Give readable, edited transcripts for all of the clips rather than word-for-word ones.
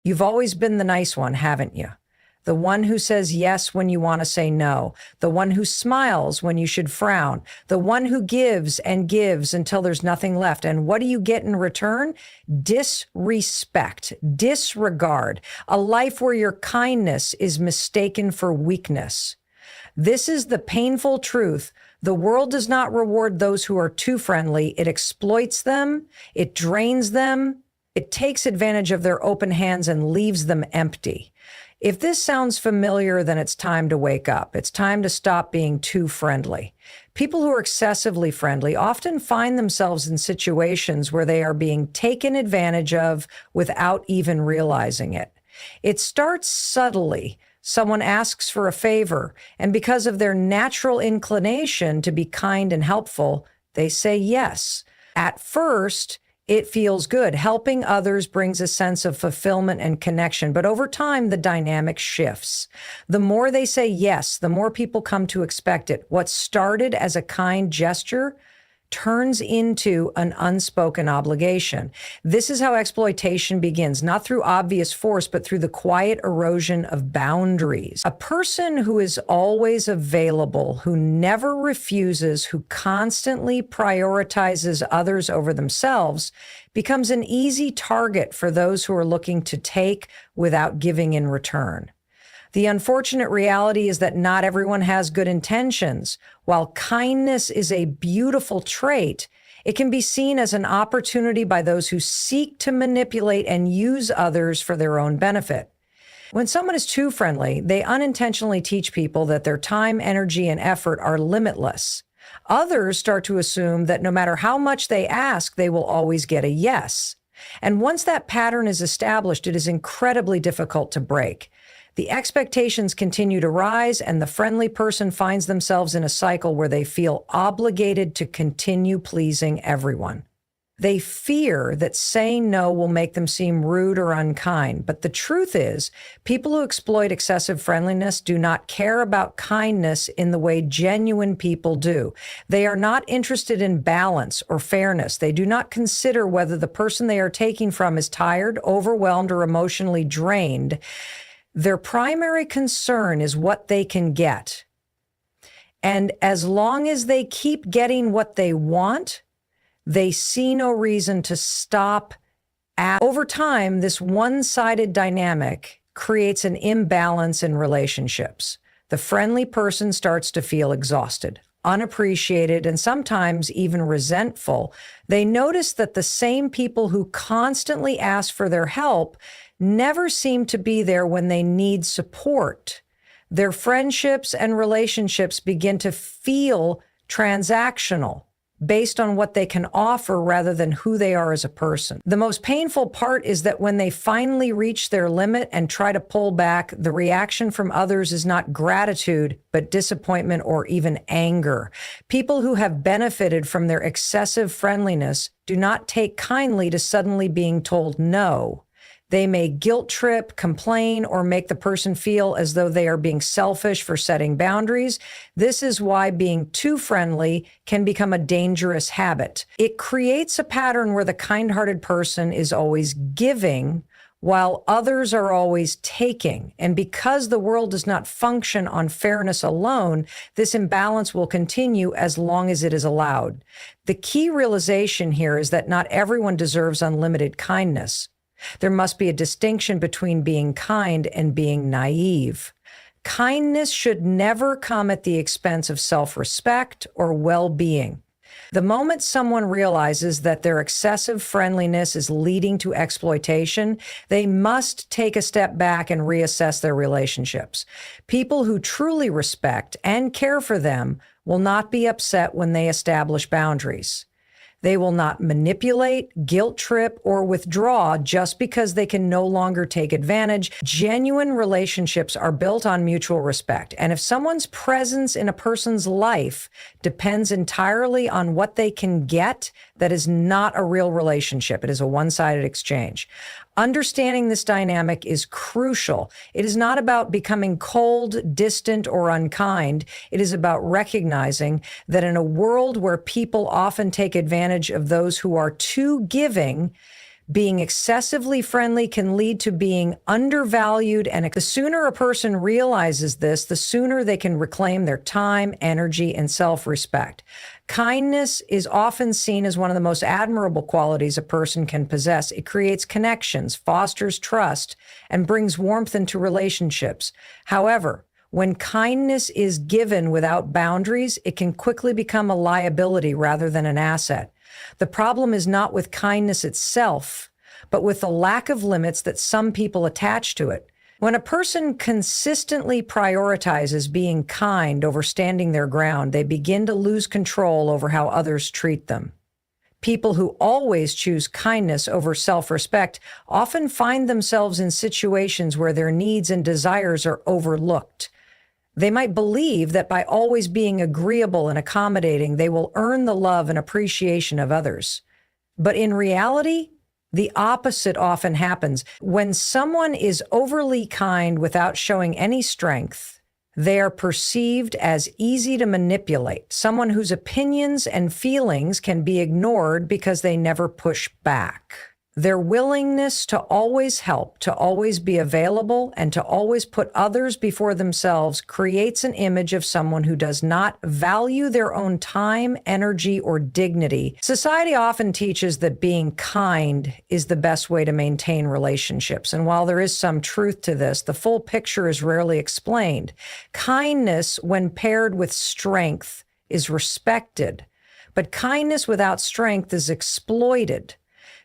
You've always been the nice one, haven't you? The one who says yes when you want to say no. The one who smiles when you should frown. The one who gives and gives until there's nothing left. And what do you get in return? Disrespect, disregard, a life where your kindness is mistaken for weakness. This is the painful truth. The world does not reward those who are too friendly. It exploits them. It drains them. It takes advantage of their open hands and leaves them empty. If this sounds familiar, then it's time to wake up. It's time to stop being too friendly. People who are excessively friendly often find themselves in situations where they are being taken advantage of without even realizing it. It starts subtly. Someone asks for a favor, and because of their natural inclination to be kind and helpful, they say yes. At first, it feels good. Helping others brings a sense of fulfillment and connection. But over time, the dynamic shifts. The more they say yes, the more people come to expect it. What started as a kind gesture turns into an unspoken obligation. This is how exploitation begins, not through obvious force, but through the quiet erosion of boundaries. A person who is always available, who never refuses, who constantly prioritizes others over themselves, becomes an easy target for those who are looking to take without giving in return. The unfortunate reality is that not everyone has good intentions. While kindness is a beautiful trait, it can be seen as an opportunity by those who seek to manipulate and use others for their own benefit. When someone is too friendly, they unintentionally teach people that their time, energy, and effort are limitless. Others start to assume that no matter how much they ask, they will always get a yes. And once that pattern is established, it is incredibly difficult to break. The expectations continue to rise, and the friendly person finds themselves in a cycle where they feel obligated to continue pleasing everyone. They fear that saying no will make them seem rude or unkind. But the truth is, people who exploit excessive friendliness do not care about kindness in the way genuine people do. They are not interested in balance or fairness. They do not consider whether the person they are taking from is tired, overwhelmed, or emotionally drained. Their primary concern is what they can get. And as long as they keep getting what they want, they see no reason to stop. Over time, this one-sided dynamic creates an imbalance in relationships. The friendly person starts to feel exhausted, unappreciated, and sometimes even resentful. They notice that the same people who constantly ask for their help never seem to be there when they need support. Their friendships and relationships begin to feel transactional, based on what they can offer rather than who they are as a person. The most painful part is that when they finally reach their limit and try to pull back, the reaction from others is not gratitude, but disappointment or even anger. People who have benefited from their excessive friendliness do not take kindly to suddenly being told no. They may guilt trip, complain, or make the person feel as though they are being selfish for setting boundaries. This is why being too friendly can become a dangerous habit. It creates a pattern where the kind-hearted person is always giving while others are always taking. And because the world does not function on fairness alone, this imbalance will continue as long as it is allowed. The key realization here is that not everyone deserves unlimited kindness. There must be a distinction between being kind and being naive. Kindness should never come at the expense of self-respect or well-being. The moment someone realizes that their excessive friendliness is leading to exploitation, they must take a step back and reassess their relationships. People who truly respect and care for them will not be upset when they establish boundaries. They will not manipulate, guilt trip, or withdraw just because they can no longer take advantage. Genuine relationships are built on mutual respect. And if someone's presence in a person's life depends entirely on what they can get, that is not a real relationship. It is a one-sided exchange. Understanding this dynamic is crucial. It is not about becoming cold, distant, or unkind. It is about recognizing that in a world where people often take advantage of those who are too giving, Being excessively friendly can lead to being undervalued, and the sooner a person realizes this, the sooner they can reclaim their time, energy, and self-respect. Kindness is often seen as one of the most admirable qualities a person can possess. It creates connections, fosters trust, and brings warmth into relationships. However, when kindness is given without boundaries, it can quickly become a liability rather than an asset. The problem is not with kindness itself, but with the lack of limits that some people attach to it. When a person consistently prioritizes being kind over standing their ground, they begin to lose control over how others treat them. People who always choose kindness over self-respect often find themselves in situations where their needs and desires are overlooked. They might believe that by always being agreeable and accommodating, they will earn the love and appreciation of others. But in reality, the opposite often happens. When someone is overly kind without showing any strength, they are perceived as easy to manipulate, someone whose opinions and feelings can be ignored because they never push back. Their willingness to always help, to always be available, and to always put others before themselves creates an image of someone who does not value their own time, energy, or dignity. Society often teaches that being kind is the best way to maintain relationships. And while there is some truth to this, the full picture is rarely explained. Kindness, when paired with strength, is respected, but kindness without strength is exploited.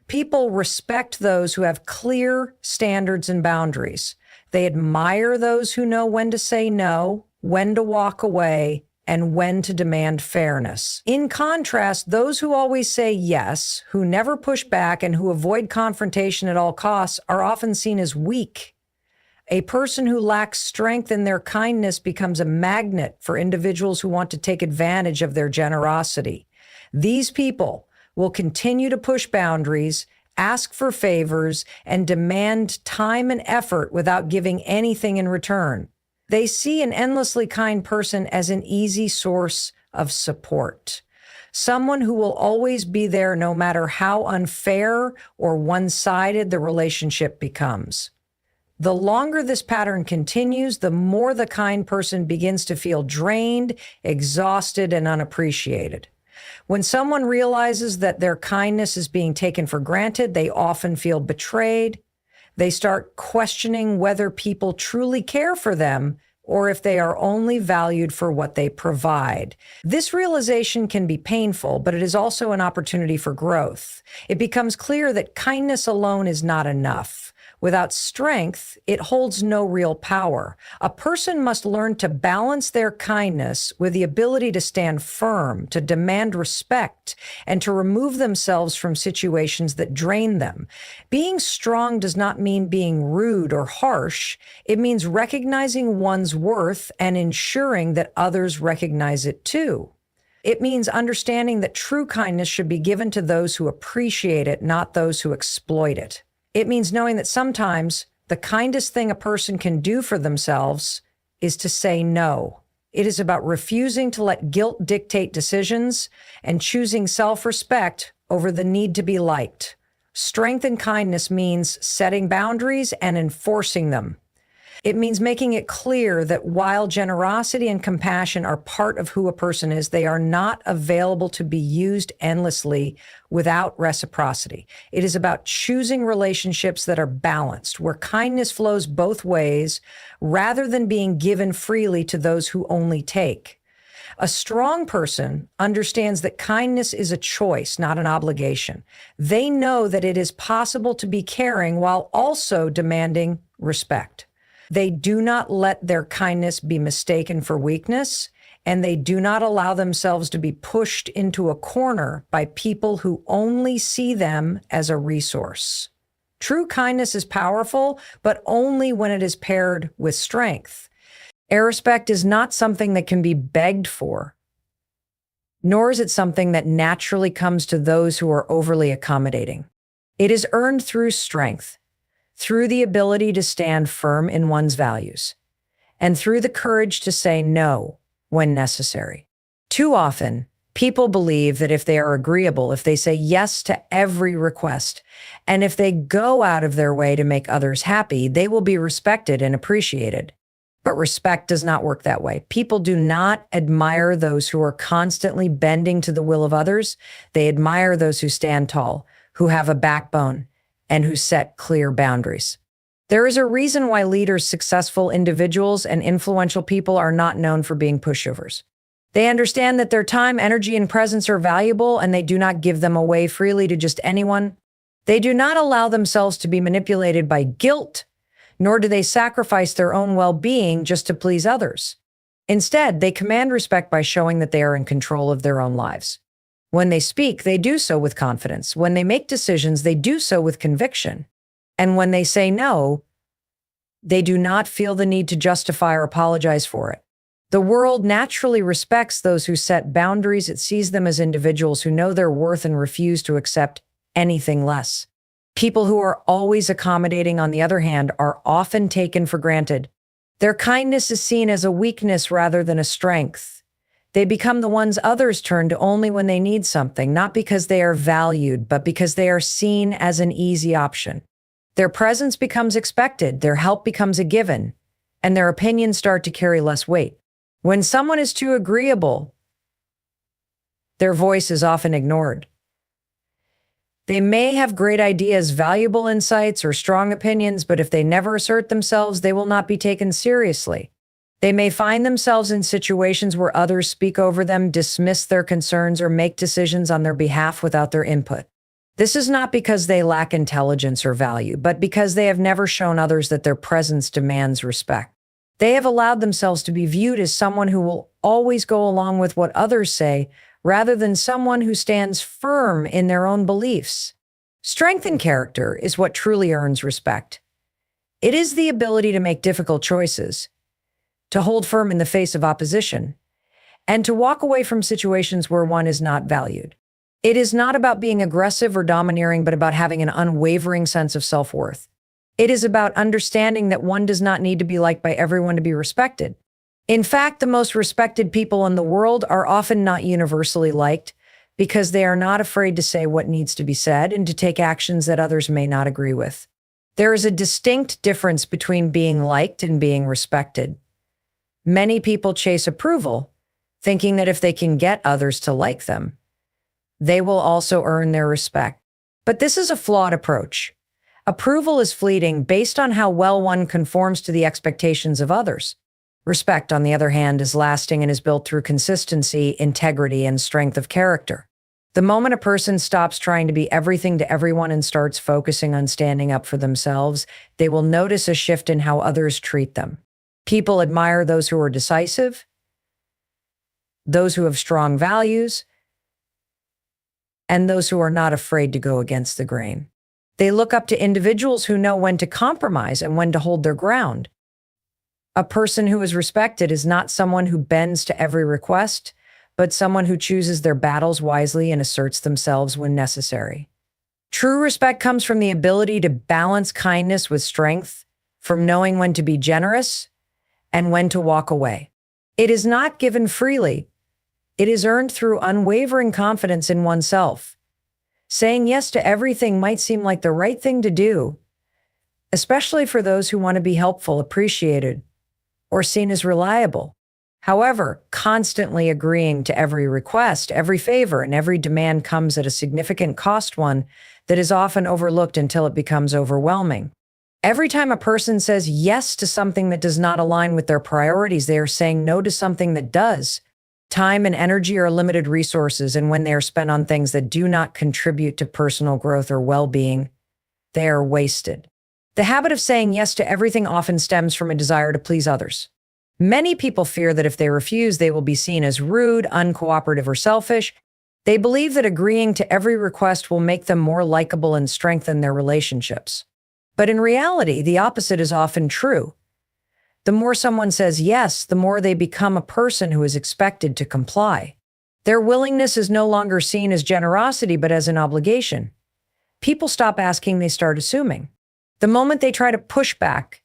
People respect those who have clear standards and boundaries. They admire those who know when to say no, when to walk away, and when to demand fairness. In contrast, those who always say yes, who never push back, and who avoid confrontation at all costs are often seen as weak. A person who lacks strength in their kindness becomes a magnet for individuals who want to take advantage of their generosity. These people will continue to push boundaries, ask for favors, and demand time and effort without giving anything in return. They see an endlessly kind person as an easy source of support, someone who will always be there no matter how unfair or one-sided the relationship becomes. The longer this pattern continues, the more the kind person begins to feel drained, exhausted, and unappreciated. When someone realizes that their kindness is being taken for granted, they often feel betrayed. They start questioning whether people truly care for them or if they are only valued for what they provide. This realization can be painful, but it is also an opportunity for growth. It becomes clear that kindness alone is not enough. Without strength, it holds no real power. A person must learn to balance their kindness with the ability to stand firm, to demand respect, and to remove themselves from situations that drain them. Being strong does not mean being rude or harsh. It means recognizing one's worth and ensuring that others recognize it too. It means understanding that true kindness should be given to those who appreciate it, not those who exploit it. It means knowing that sometimes the kindest thing a person can do for themselves is to say no. It is about refusing to let guilt dictate decisions and choosing self-respect over the need to be liked. Strength and kindness means setting boundaries and enforcing them. It means making it clear that while generosity and compassion are part of who a person is, they are not available to be used endlessly without reciprocity. It is about choosing relationships that are balanced, where kindness flows both ways, rather than being given freely to those who only take. A strong person understands that kindness is a choice, not an obligation. They know that it is possible to be caring while also demanding respect. They do not let their kindness be mistaken for weakness, and they do not allow themselves to be pushed into a corner by people who only see them as a resource. True kindness is powerful, but only when it is paired with strength. Respect is not something that can be begged for, nor is it something that naturally comes to those who are overly accommodating. It is earned through strength, through the ability to stand firm in one's values, and through the courage to say no when necessary. Too often, People believe that if they are agreeable, if they say yes to every request, and if they go out of their way to make others happy, they will be respected and appreciated. But respect does not work that way. People do not admire those who are constantly bending to the will of others. They admire those who stand tall, who have a backbone, and who set clear boundaries. There is a reason why leaders, successful individuals, and influential people are not known for being pushovers. They understand that their time, energy, and presence are valuable, and they do not give them away freely to just anyone. They do not allow themselves to be manipulated by guilt, nor do they sacrifice their own well-being just to please others. Instead, they command respect by showing that they are in control of their own lives. When they speak, they do so with confidence. When they make decisions, they do so with conviction. And when they say no, they do not feel the need to justify or apologize for it. The world naturally respects those who set boundaries. It sees them as individuals who know their worth and refuse to accept anything less. People who are always accommodating, on the other hand, are often taken for granted. Their kindness is seen as a weakness rather than a strength. They become the ones others turn to only when they need something, not because they are valued, but because they are seen as an easy option. Their presence becomes expected, their help becomes a given, and their opinions start to carry less weight. When someone is too agreeable, their voice is often ignored. They may have great ideas, valuable insights, or strong opinions, but if they never assert themselves, they will not be taken seriously. They may find themselves in situations where others speak over them, dismiss their concerns, or make decisions on their behalf without their input. This is not because they lack intelligence or value, but because they have never shown others that their presence demands respect. They have allowed themselves to be viewed as someone who will always go along with what others say, rather than someone who stands firm in their own beliefs. Strength in character is what truly earns respect. It is the ability to make difficult choices, to hold firm in the face of opposition, and to walk away from situations where one is not valued. It is not about being aggressive or domineering, but about having an unwavering sense of self-worth. It is about understanding that one does not need to be liked by everyone to be respected. In fact, the most respected people in the world are often not universally liked because they are not afraid to say what needs to be said and to take actions that others may not agree with. There is a distinct difference between being liked and being respected. Many people chase approval, thinking that if they can get others to like them, they will also earn their respect. But this is a flawed approach. Approval is fleeting based on how well one conforms to the expectations of others. Respect, on the other hand, is lasting and is built through consistency, integrity, and strength of character. The moment a person stops trying to be everything to everyone and starts focusing on standing up for themselves, they will notice a shift in how others treat them. People admire those who are decisive, those who have strong values, and those who are not afraid to go against the grain. They look up to individuals who know when to compromise and when to hold their ground. A person who is respected is not someone who bends to every request, but someone who chooses their battles wisely and asserts themselves when necessary. True respect comes from the ability to balance kindness with strength, from knowing when to be generous and when to walk away. It is not given freely. It is earned through unwavering confidence in oneself. Saying yes to everything might seem like the right thing to do, especially for those who want to be helpful, appreciated, or seen as reliable. However, constantly agreeing to every request, every favor, and every demand comes at a significant cost, one that is often overlooked until it becomes overwhelming. Every time a person says yes to something that does not align with their priorities, they are saying no to something that does. Time and energy are limited resources, and when they are spent on things that do not contribute to personal growth or well-being, they are wasted. The habit of saying yes to everything often stems from a desire to please others. Many people fear that if they refuse, they will be seen as rude, uncooperative, or selfish. They believe that agreeing to every request will make them more likable and strengthen their relationships. But in reality, the opposite is often true. The more someone says yes, the more they become a person who is expected to comply. Their willingness is no longer seen as generosity, but as an obligation. People stop asking, they start assuming. The moment they try to push back,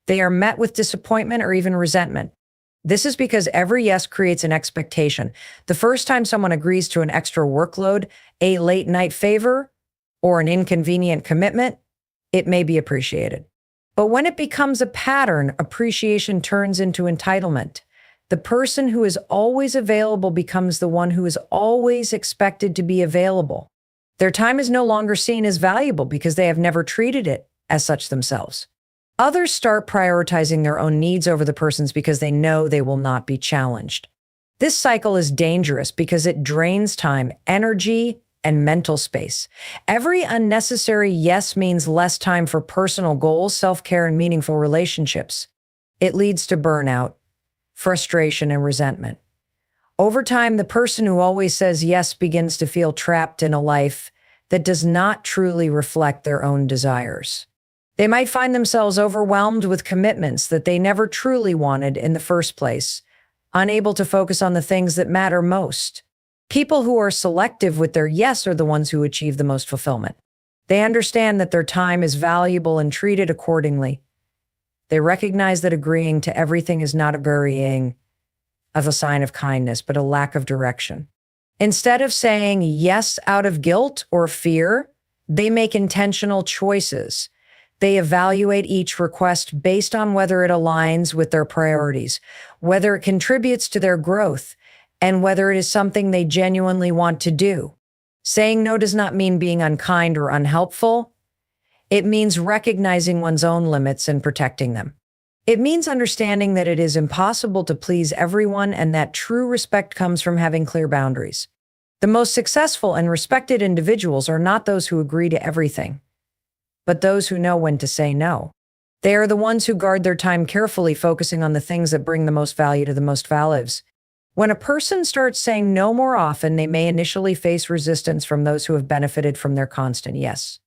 they are met with disappointment or even resentment. This is because every yes creates an expectation. The first time someone agrees to an extra workload, a late night favor, or an inconvenient commitment, it may be appreciated. But when it becomes a pattern, appreciation turns into entitlement. The person who is always available becomes the one who is always expected to be available. Their time is no longer seen as valuable because they have never treated it as such themselves. Others start prioritizing their own needs over the person's because they know they will not be challenged. This cycle is dangerous because it drains time, energy, and mental space. Every unnecessary yes means less time for personal goals, self-care, and meaningful relationships. It leads to burnout, frustration, and resentment. Over time, the person who always says yes begins to feel trapped in a life that does not truly reflect their own desires. They might find themselves overwhelmed with commitments that they never truly wanted in the first place, unable to focus on the things that matter most. People who are selective with their yes are the ones who achieve the most fulfillment. They understand that their time is valuable and treat it accordingly. They recognize that agreeing to everything is not agreeing of a sign of kindness, but a lack of direction. Instead of saying yes out of guilt or fear, they make intentional choices. They evaluate each request based on whether it aligns with their priorities, whether it contributes to their growth, and whether it is something they genuinely want to do. Saying no does not mean being unkind or unhelpful. It means recognizing one's own limits and protecting them. It means understanding that it is impossible to please everyone and that true respect comes from having clear boundaries. The most successful and respected individuals are not those who agree to everything, but those who know when to say no. They are the ones who guard their time carefully, focusing on the things that bring the most value to the most values. When a person starts saying no more often, they may initially face resistance from those who have benefited from their constant yes.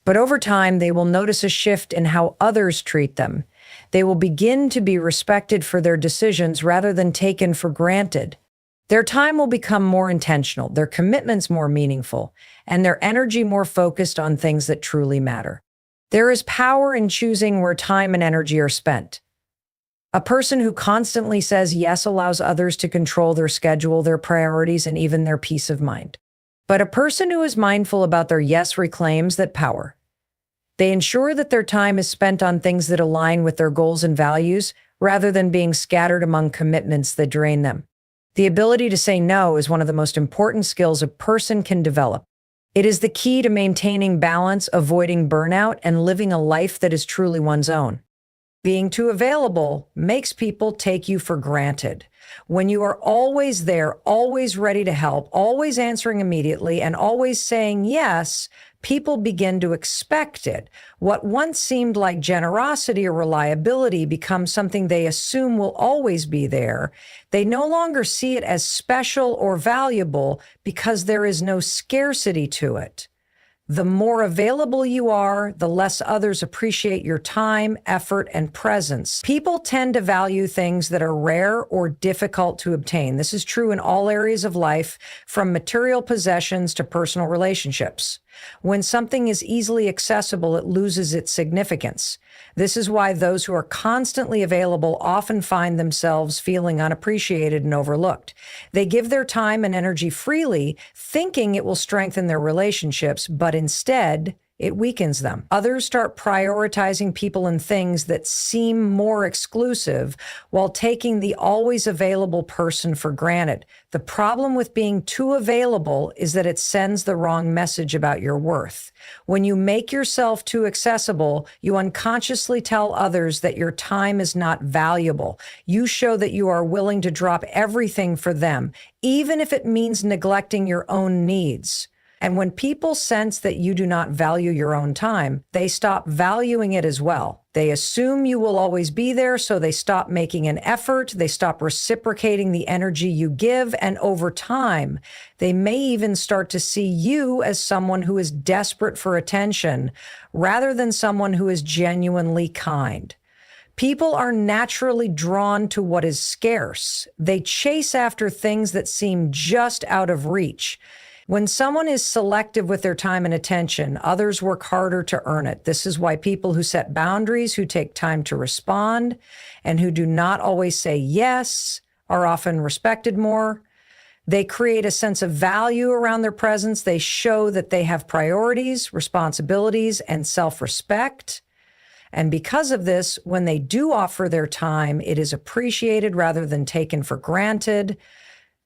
But over time, they will notice a shift in how others treat them. They will begin to be respected for their decisions rather than taken for granted. Their time will become more intentional, their commitments more meaningful, and their energy more focused on things that truly matter. There is power in choosing where time and energy are spent. A person who constantly says yes allows others to control their schedule, their priorities, and even their peace of mind. But a person who is mindful about their yes reclaims that power. They ensure that their time is spent on things that align with their goals and values, rather than being scattered among commitments that drain them. The ability to say no is one of the most important skills a person can develop. It is the key to maintaining balance, avoiding burnout, and living a life that is truly one's own. Being too available makes people take you for granted. When you are always there, always ready to help, always answering immediately, and always saying yes, people begin to expect it. What once seemed like generosity or reliability becomes something they assume will always be there. They no longer see it as special or valuable because there is no scarcity to it. The more available you are, the less others appreciate your time, effort, and presence. People tend to value things that are rare or difficult to obtain. This is true in all areas of life, from material possessions to personal relationships. When something is easily accessible, it loses its significance. This is why those who are constantly available often find themselves feeling unappreciated and overlooked. They give their time and energy freely, thinking it will strengthen their relationships, but instead, it weakens them. Others start prioritizing people and things that seem more exclusive while taking the always available person for granted. The problem with being too available is that it sends the wrong message about your worth. When you make yourself too accessible, you unconsciously tell others that your time is not valuable. You show that you are willing to drop everything for them, even if it means neglecting your own needs. And when people sense that you do not value your own time, they stop valuing it as well. They assume you will always be there, so they stop making an effort, they stop reciprocating the energy you give, and over time, they may even start to see you as someone who is desperate for attention, rather than someone who is genuinely kind. People are naturally drawn to what is scarce. They chase after things that seem just out of reach. When someone is selective with their time and attention, others work harder to earn it. This is why people who set boundaries, who take time to respond, and who do not always say yes are often respected more. They create a sense of value around their presence. They show that they have priorities, responsibilities, and self-respect. And because of this, when they do offer their time, it is appreciated rather than taken for granted.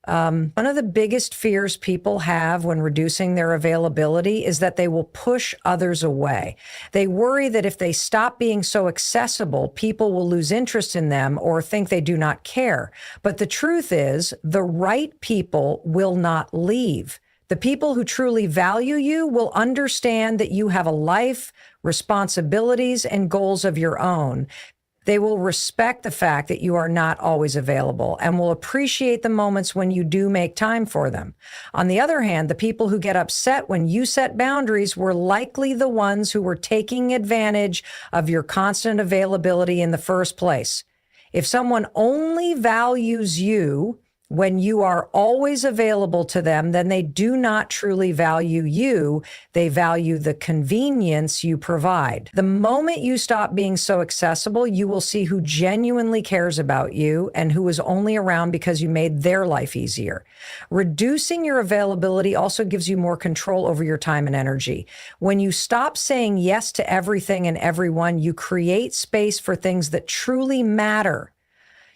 One of the biggest fears people have when reducing their availability is that they will push others away. They worry that if they stop being so accessible, people will lose interest in them or think they do not care. But the truth is, the right people will not leave. The people who truly value you will understand that you have a life, responsibilities, and goals of your own. They will respect the fact that you are not always available and will appreciate the moments when you do make time for them. On the other hand, the people who get upset when you set boundaries were likely the ones who were taking advantage of your constant availability in the first place. If someone only values you when you are always available to them, then they do not truly value you. They value the convenience you provide. The moment you stop being so accessible, you will see who genuinely cares about you and who is only around because you made their life easier. Reducing your availability also gives you more control over your time and energy. When you stop saying yes to everything and everyone, you create space for things that truly matter.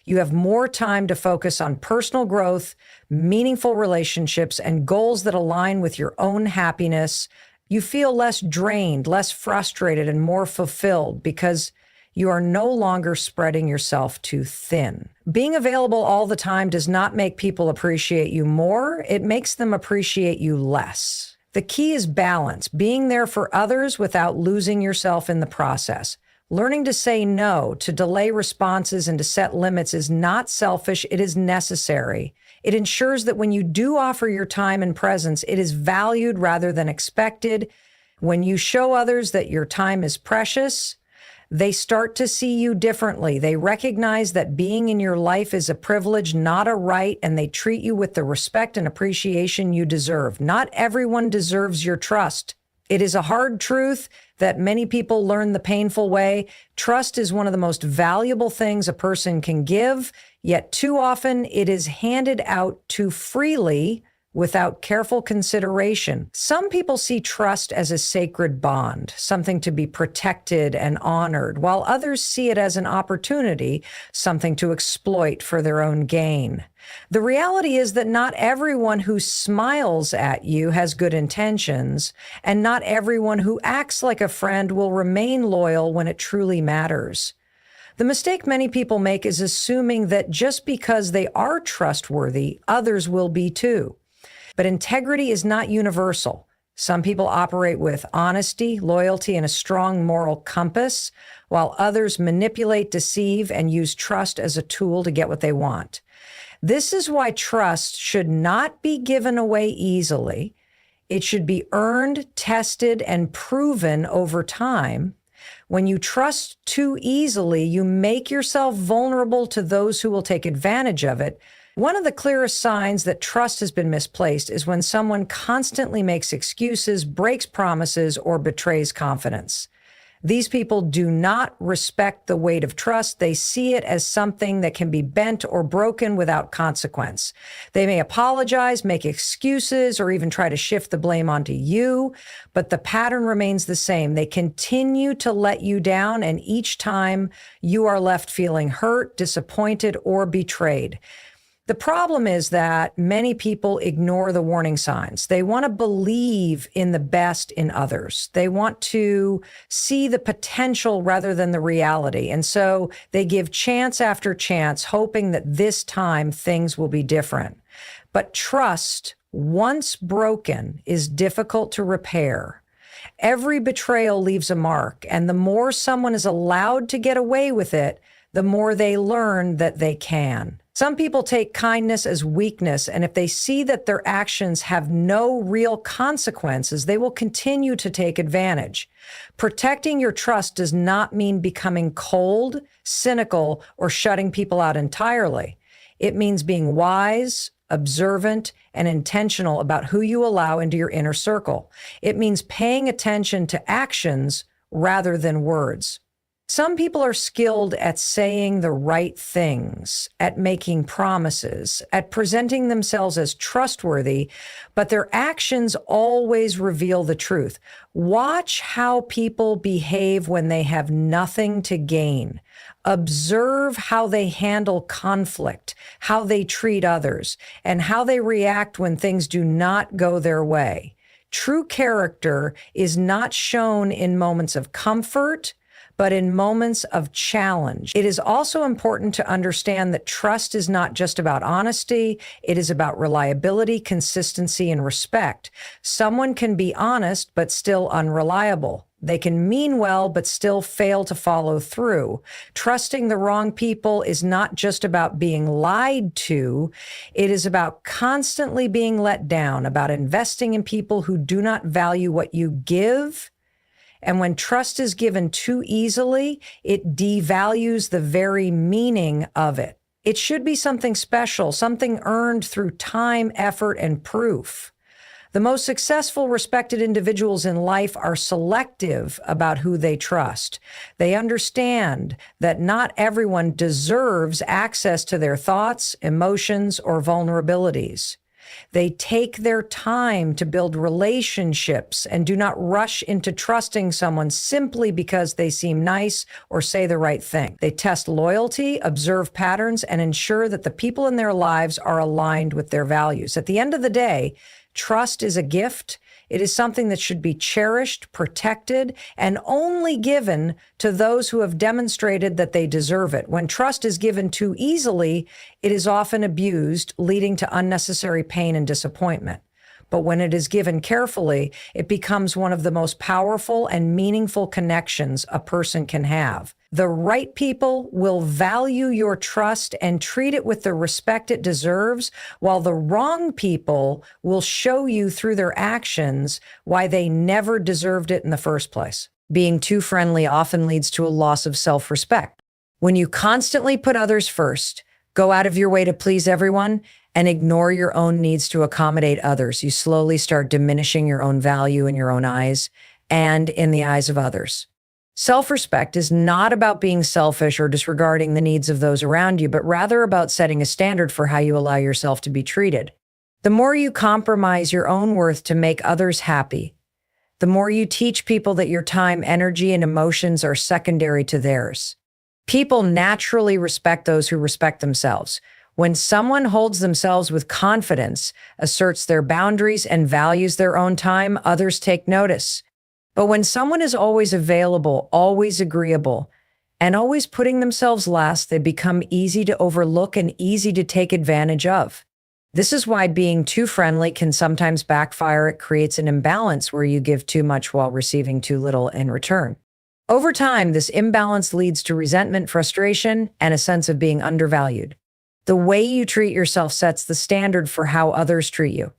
You have more time to focus on personal growth, meaningful relationships, and goals that align with your own happiness. You feel less drained, less frustrated, and more fulfilled because you are no longer spreading yourself too thin. Being available all the time does not make people appreciate you more. It makes them appreciate you less. The key is balance, being there for others without losing yourself in the process. Learning to say no, to delay responses, and to set limits is not selfish, it is necessary. It ensures that when you do offer your time and presence, it is valued rather than expected. When you show others that your time is precious, they start to see you differently. They recognize that being in your life is a privilege, not a right, and they treat you with the respect and appreciation you deserve. Not everyone deserves your trust. It is a hard truth that many people learn the painful way. Trust is one of the most valuable things a person can give, yet too often it is handed out too freely without careful consideration. Some people see trust as a sacred bond, something to be protected and honored, while others see it as an opportunity, something to exploit for their own gain. The reality is that not everyone who smiles at you has good intentions, and not everyone who acts like a friend will remain loyal when it truly matters. The mistake many people make is assuming that just because they are trustworthy, others will be too. But integrity is not universal. Some people operate with honesty, loyalty, and a strong moral compass, while others manipulate, deceive, and use trust as a tool to get what they want. This is why trust should not be given away easily. It should be earned, tested, and proven over time. When you trust too easily, you make yourself vulnerable to those who will take advantage of it. One of the clearest signs that trust has been misplaced is when someone constantly makes excuses, breaks promises, or betrays confidence. These people do not respect the weight of trust. They see it as something that can be bent or broken without consequence. They may apologize, make excuses, or even try to shift the blame onto you, but the pattern remains the same. They continue to let you down, and each time you are left feeling hurt, disappointed, or betrayed. The problem is that many people ignore the warning signs. They want to believe in the best in others. They want to see the potential rather than the reality. And so they give chance after chance, hoping that this time things will be different. But trust, once broken, is difficult to repair. Every betrayal leaves a mark, and the more someone is allowed to get away with it, the more they learn that they can. Some people take kindness as weakness, and if they see that their actions have no real consequences, they will continue to take advantage. Protecting your trust does not mean becoming cold, cynical, or shutting people out entirely. It means being wise, observant, and intentional about who you allow into your inner circle. It means paying attention to actions rather than words. Some people are skilled at saying the right things, at making promises, at presenting themselves as trustworthy, but their actions always reveal the truth. Watch how people behave when they have nothing to gain. Observe how they handle conflict, how they treat others, and how they react when things do not go their way. True character is not shown in moments of comfort, but in moments of challenge. It is also important to understand that trust is not just about honesty, it is about reliability, consistency, and respect. Someone can be honest, but still unreliable. They can mean well, but still fail to follow through. Trusting the wrong people is not just about being lied to. It is about constantly being let down, about investing in people who do not value what you give. And when trust is given too easily, it devalues the very meaning of it. It should be something special, something earned through time, effort, and proof. The most successful, respected individuals in life are selective about who they trust. They understand that not everyone deserves access to their thoughts, emotions, or vulnerabilities. They take their time to build relationships and do not rush into trusting someone simply because they seem nice or say the right thing. They test loyalty, observe patterns, and ensure that the people in their lives are aligned with their values. At the end of the day, trust is a gift. It is something that should be cherished, protected, and only given to those who have demonstrated that they deserve it. When trust is given too easily, it is often abused, leading to unnecessary pain and disappointment. But when it is given carefully, it becomes one of the most powerful and meaningful connections a person can have. The right people will value your trust and treat it with the respect it deserves, while the wrong people will show you through their actions why they never deserved it in the first place. Being too friendly often leads to a loss of self-respect. When you constantly put others first, go out of your way to please everyone, and ignore your own needs to accommodate others, you slowly start diminishing your own value in your own eyes and in the eyes of others. Self-respect is not about being selfish or disregarding the needs of those around you, but rather about setting a standard for how you allow yourself to be treated. The more you compromise your own worth to make others happy, the more you teach people that your time, energy, and emotions are secondary to theirs. People naturally respect those who respect themselves. When someone holds themselves with confidence, asserts their boundaries, and values their own time, others take notice. But when someone is always available, always agreeable, and always putting themselves last, they become easy to overlook and easy to take advantage of. This is why being too friendly can sometimes backfire. It creates an imbalance where you give too much while receiving too little in return. Over time, this imbalance leads to resentment, frustration, and a sense of being undervalued. The way you treat yourself sets the standard for how others treat you.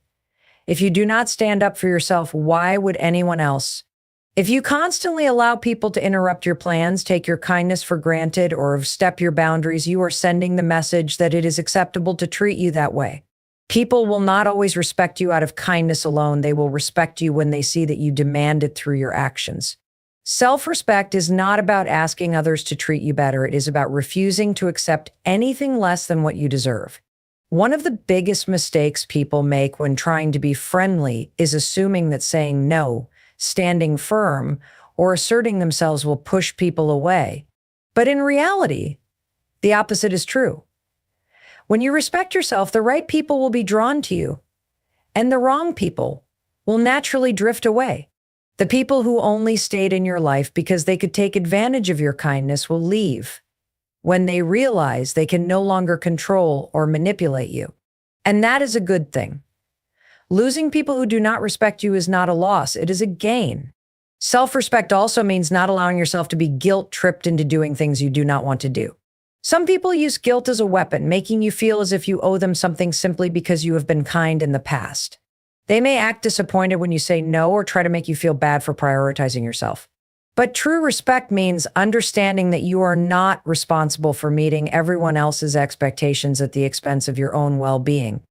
If you do not stand up for yourself, why would anyone else? If you constantly allow people to interrupt your plans, take your kindness for granted, or step your boundaries, you are sending the message that it is acceptable to treat you that way. People will not always respect you out of kindness alone. They will respect you when they see that you demand it through your actions. Self-respect is not about asking others to treat you better. It is about refusing to accept anything less than what you deserve. One of the biggest mistakes people make when trying to be friendly is assuming that saying no, standing firm, or asserting themselves will push people away. But in reality, the opposite is true. When you respect yourself, the right people will be drawn to you, and the wrong people will naturally drift away. The people who only stayed in your life because they could take advantage of your kindness will leave when they realize they can no longer control or manipulate you. And that is a good thing. Losing people who do not respect you is not a loss, it is a gain. Self-respect also means not allowing yourself to be guilt-tripped into doing things you do not want to do. Some people use guilt as a weapon, making you feel as if you owe them something simply because you have been kind in the past. They may act disappointed when you say no or try to make you feel bad for prioritizing yourself. But true respect means understanding that you are not responsible for meeting everyone else's expectations at the expense of your own well-being.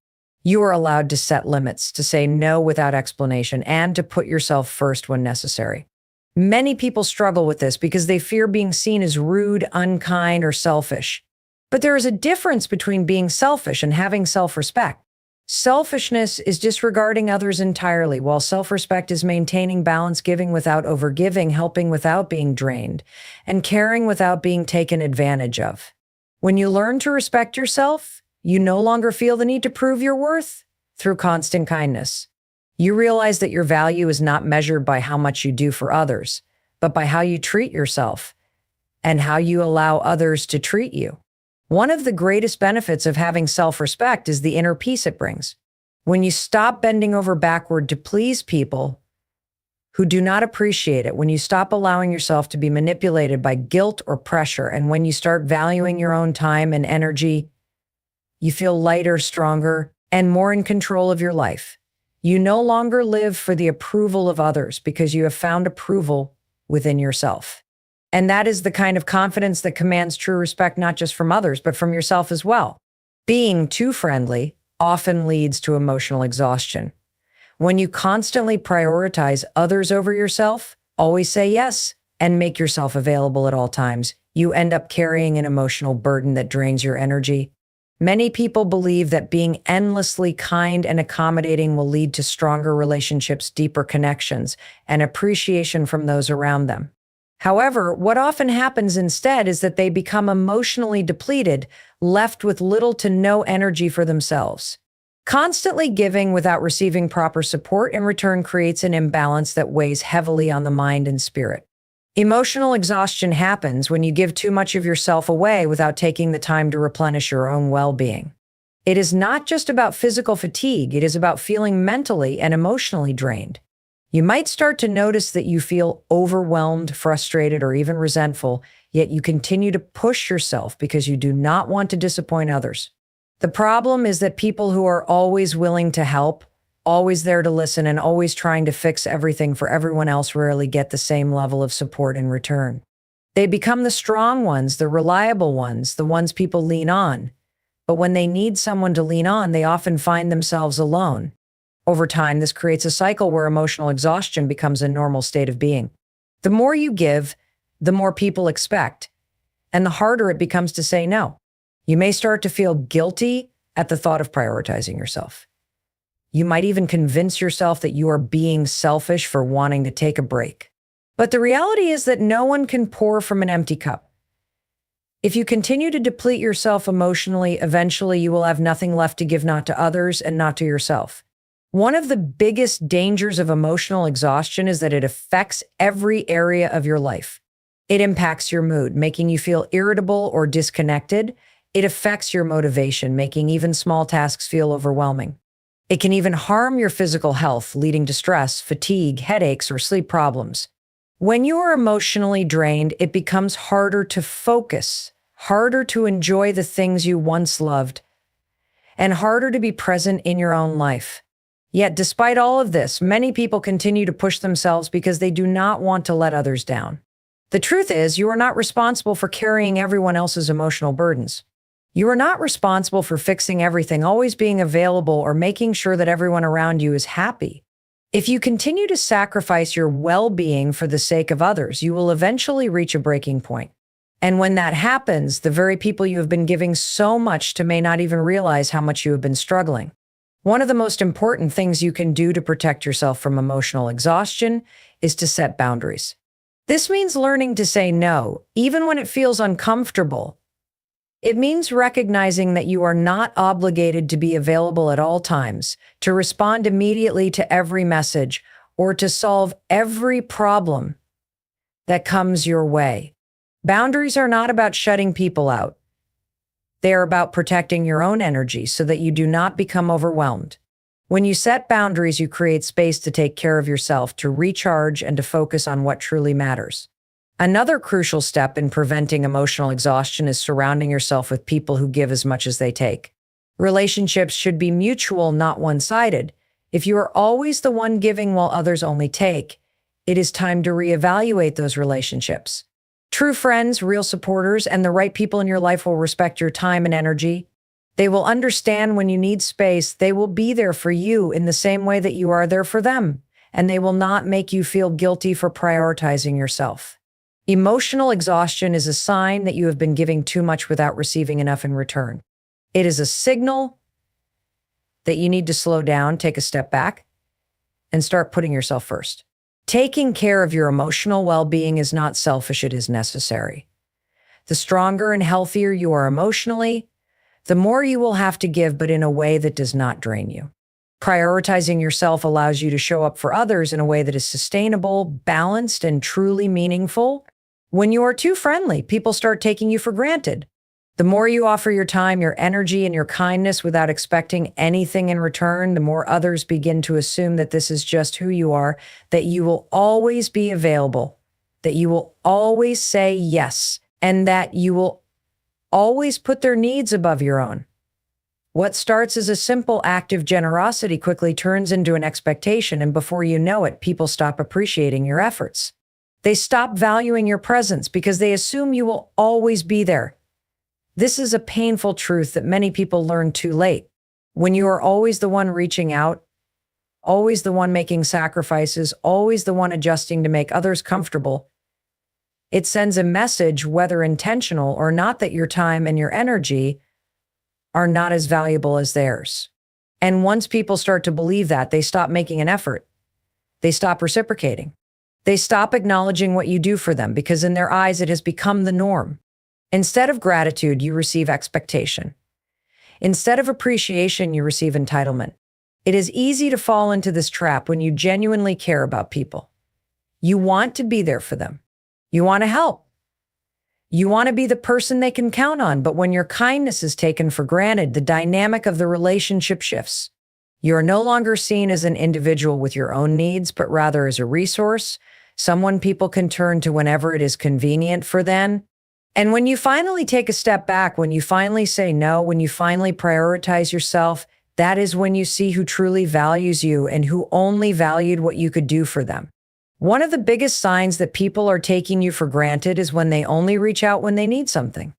You are allowed to set limits, to say no without explanation, and to put yourself first when necessary. Many people struggle with this because they fear being seen as rude, unkind, or selfish. But there is a difference between being selfish and having self-respect. Selfishness is disregarding others entirely, while self-respect is maintaining balance, giving without overgiving, helping without being drained, and caring without being taken advantage of. When you learn to respect yourself, you no longer feel the need to prove your worth through constant kindness. You realize that your value is not measured by how much you do for others, but by how you treat yourself and how you allow others to treat you. One of the greatest benefits of having self-respect is the inner peace it brings. When you stop bending over backward to please people who do not appreciate it, when you stop allowing yourself to be manipulated by guilt or pressure, and when you start valuing your own time and energy, you feel lighter, stronger, and more in control of your life. You no longer live for the approval of others because you have found approval within yourself. And that is the kind of confidence that commands true respect, not just from others, but from yourself as well. Being too friendly often leads to emotional exhaustion. When you constantly prioritize others over yourself, always say yes, and make yourself available at all times, you end up carrying an emotional burden that drains your energy. Many people believe that being endlessly kind and accommodating will lead to stronger relationships, deeper connections, and appreciation from those around them. However, what often happens instead is that they become emotionally depleted, left with little to no energy for themselves. Constantly giving without receiving proper support in return creates an imbalance that weighs heavily on the mind and spirit. Emotional exhaustion happens when you give too much of yourself away without taking the time to replenish your own well-being. It is not just about physical fatigue, it is about feeling mentally and emotionally drained. You might start to notice that you feel overwhelmed, frustrated, or even resentful, yet you continue to push yourself because you do not want to disappoint others. The problem is that people who are always willing to help, always there to listen, and always trying to fix everything for everyone else rarely get the same level of support in return. They become the strong ones, the reliable ones, the ones people lean on. But when they need someone to lean on, they often find themselves alone. Over time, this creates a cycle where emotional exhaustion becomes a normal state of being. The more you give, the more people expect, and the harder it becomes to say no. You may start to feel guilty at the thought of prioritizing yourself. You might even convince yourself that you are being selfish for wanting to take a break. But the reality is that no one can pour from an empty cup. If you continue to deplete yourself emotionally, eventually you will have nothing left to give, not to others and not to yourself. One of the biggest dangers of emotional exhaustion is that it affects every area of your life. It impacts your mood, making you feel irritable or disconnected. It affects your motivation, making even small tasks feel overwhelming. It can even harm your physical health, leading to stress, fatigue, headaches, or sleep problems. When you are emotionally drained, it becomes harder to focus, harder to enjoy the things you once loved, and harder to be present in your own life. Yet, despite all of this, many people continue to push themselves because they do not want to let others down. The truth is, you are not responsible for carrying everyone else's emotional burdens. You are not responsible for fixing everything, always being available, or making sure that everyone around you is happy. If you continue to sacrifice your well-being for the sake of others, you will eventually reach a breaking point. And when that happens, the very people you have been giving so much to may not even realize how much you have been struggling. One of the most important things you can do to protect yourself from emotional exhaustion is to set boundaries. This means learning to say no, even when it feels uncomfortable. It means recognizing that you are not obligated to be available at all times, to respond immediately to every message, or to solve every problem that comes your way. Boundaries are not about shutting people out. They are about protecting your own energy so that you do not become overwhelmed. When you set boundaries, you create space to take care of yourself, to recharge, and to focus on what truly matters. Another crucial step in preventing emotional exhaustion is surrounding yourself with people who give as much as they take. Relationships should be mutual, not one-sided. If you are always the one giving while others only take, it is time to reevaluate those relationships. True friends, real supporters, and the right people in your life will respect your time and energy. They will understand when you need space. They will be there for you in the same way that you are there for them, and they will not make you feel guilty for prioritizing yourself. Emotional exhaustion is a sign that you have been giving too much without receiving enough in return. It is a signal that you need to slow down, take a step back, and start putting yourself first. Taking care of your emotional well-being is not selfish, it is necessary. The stronger and healthier you are emotionally, the more you will have to give, but in a way that does not drain you. Prioritizing yourself allows you to show up for others in a way that is sustainable, balanced, and truly meaningful. When you are too friendly, people start taking you for granted. The more you offer your time, your energy, and your kindness without expecting anything in return, the more others begin to assume that this is just who you are, that you will always be available, that you will always say yes, and that you will always put their needs above your own. What starts as a simple act of generosity quickly turns into an expectation, and before you know it, people stop appreciating your efforts. They stop valuing your presence because they assume you will always be there. This is a painful truth that many people learn too late. When you are always the one reaching out, always the one making sacrifices, always the one adjusting to make others comfortable, it sends a message, whether intentional or not, that your time and your energy are not as valuable as theirs. And once people start to believe that, they stop making an effort. They stop reciprocating. They stop acknowledging what you do for them because in their eyes, it has become the norm. Instead of gratitude, you receive expectation. Instead of appreciation, you receive entitlement. It is easy to fall into this trap when you genuinely care about people. You want to be there for them. You want to help. You want to be the person they can count on, but when your kindness is taken for granted, the dynamic of the relationship shifts. You are no longer seen as an individual with your own needs, but rather as a resource, someone people can turn to whenever it is convenient for them. And when you finally take a step back, when you finally say no, when you finally prioritize yourself, that is when you see who truly values you and who only valued what you could do for them. One of the biggest signs that people are taking you for granted is when they only reach out when they need something.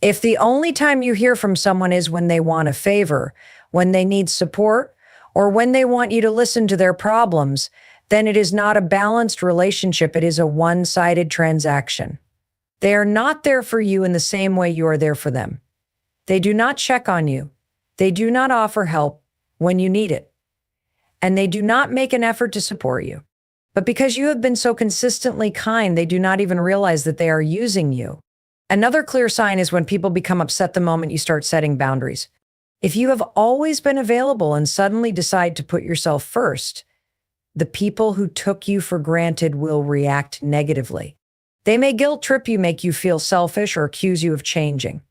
If the only time you hear from someone is when they want a favor, when they need support, or when they want you to listen to their problems, then it is not a balanced relationship. It is a one-sided transaction. They are not there for you in the same way you are there for them. They do not check on you. They do not offer help when you need it. And they do not make an effort to support you. But because you have been so consistently kind, they do not even realize that they are using you. Another clear sign is when people become upset the moment you start setting boundaries. If you have always been available and suddenly decide to put yourself first, the people who took you for granted will react negatively. They may guilt trip you, make you feel selfish, or accuse you of changing.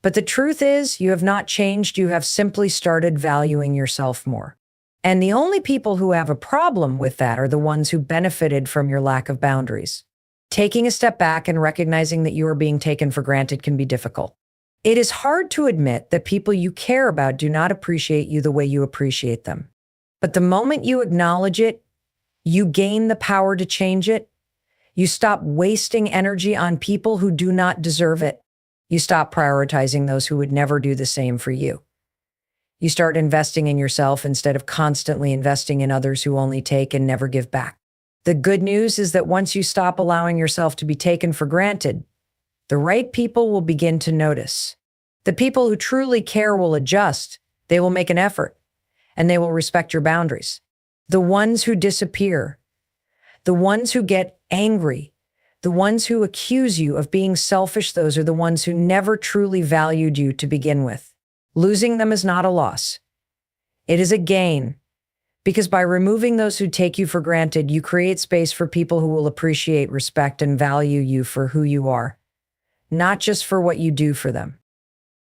But the truth is, you have not changed. You have simply started valuing yourself more. And the only people who have a problem with that are the ones who benefited from your lack of boundaries. Taking a step back and recognizing that you are being taken for granted can be difficult. It is hard to admit that people you care about do not appreciate you the way you appreciate them. But the moment you acknowledge it, you gain the power to change it. You stop wasting energy on people who do not deserve it. You stop prioritizing those who would never do the same for you. You start investing in yourself instead of constantly investing in others who only take and never give back. The good news is that once you stop allowing yourself to be taken for granted, the right people will begin to notice. The people who truly care will adjust. They will make an effort, and they will respect your boundaries. The ones who disappear, the ones who get angry, the ones who accuse you of being selfish, those are the ones who never truly valued you to begin with. Losing them is not a loss. It is a gain, because by removing those who take you for granted, you create space for people who will appreciate, respect, and value you for who you are, not just for what you do for them.